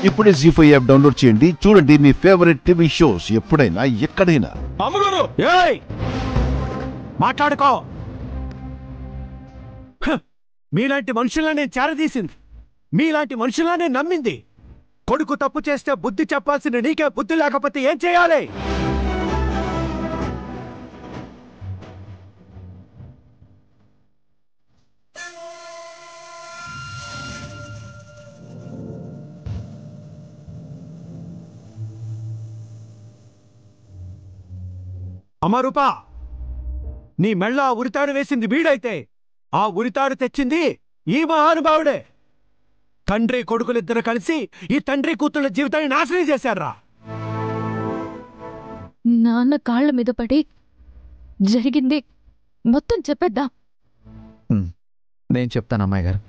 ఇప్పుడే జీ5 app download చేయండి. చూడండి మీ ఫేవరెట్ టీవీ షోస్ ఎప్పుడైనా ఎక్కడైనా. మాట్లాడుకో. మీలాంటి మనుషుల్లా నేను చేరదీసింది, మీలాంటి మనుషుల్లా నేను నమ్మింది. కొడుకు తప్పు చేస్తే బుద్ధి చెప్పాల్సిన నీకే బుద్ధి లేకపోతే ఏం చేయాలి? అమ్మా రూపా, నీ మెళ్ళ ఆ ఉరితాడు వేసింది వీడైతే ఆ ఉరితాడు తెచ్చింది ఈ మహానుభావుడే. తండ్రి కొడుకులిద్దరు కలిసి ఈ తండ్రి కూతుళ్ళ జీవితాన్ని నాశనం చేశారా? నాన్న కాళ్ళ మీద పడి జరిగింది మొత్తం చెప్పేద్దా? నేను చెప్తాను అమ్మాయి గారు.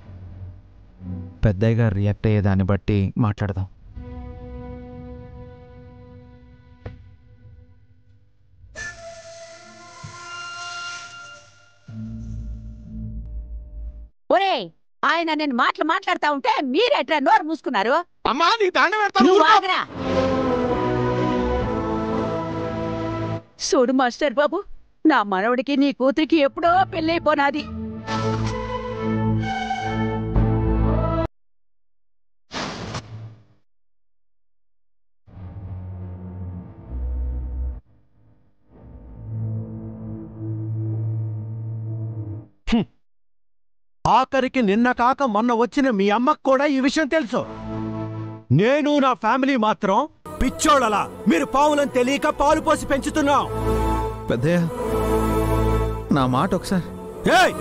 పెద్దయ్య గారు రియాక్ట్ అయ్యేదాన్ని బట్టి మాట్లాడదాం. ఒరే, ఆయన నేను మాట్లాడుతా ఉంటే మీరెట్లా నోరు మూసుకున్నారు? అమ్మా నీ దండం పెడతాను. చూడు మాస్టర్ బాబు, నా మనవడికి నీ కూతురికి ఎప్పుడో పెళ్ళైపోనాది. ఆఖరికి నిన్న కాక మొన్న వచ్చిన మీ అమ్మకు కూడా ఈ విషయం తెలుసు. నేను నా ఫ్యామిలీ మాత్రం పిచ్చోళ్ళలా మీరు పావులను తెలియక పాలు పోసి పెంచుతున్నాం. పెద్దయ్య, నా మాట ఒకసారి. ఏయ్,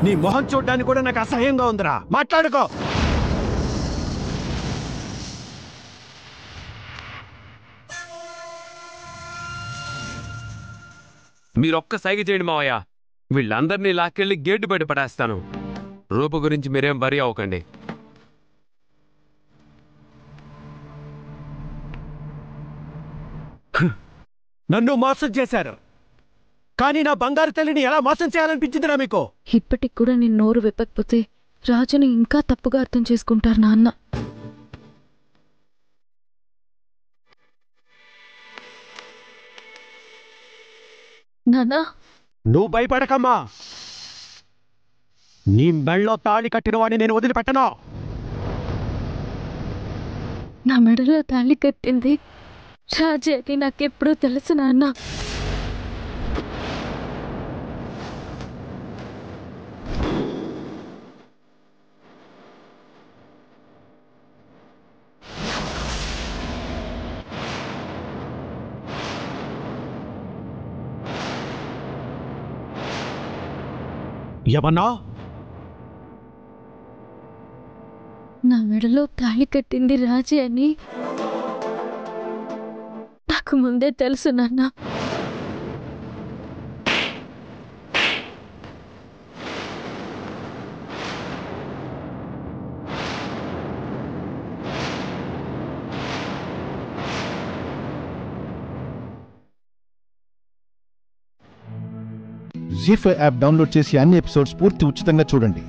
నీ మొహం చూడ్డానికి కూడా నాకు అసహ్యంగా ఉందిరా. మాట్లాడుకో. మీరొక్క సైగ చేయండి మావయ్య, వీళ్ళందరినీ లాక్కెళ్ళి గేటు బయట పడేస్తాను. రూప గురించి మీరేం వరి అవ్వకండి. నన్ను మోసం చేశారు, కానీ నా బంగారు తల్లిని ఎలా మోసం చేయాలనిపించిందిరా మీకు? ఇప్పటికి కూడా నేను నోరు విప్పకపోతే రాజుని ఇంకా తప్పుగా అర్థం చేసుకుంటారు నాన్న. నాన్నా, నువ్వు భయపడకమ్మా. నీ మెళ్ళో తాళి కట్టిన వాడిని నేను వదిలిపెట్టను. నా మెడలో తాళి కట్టింది రాజే అని నాకెప్పుడూ తెలుసు నాన్న. ఏమన్నా? నా మెడలో తాళి కట్టింది రాజే అని నాకు ముందే తెలుసు నాన్న. జీ5 యాప్ డౌన్లోడ్ చేసి అన్ని ఎపిసోడ్స్ పూర్తి ఉచితంగా చూడండి.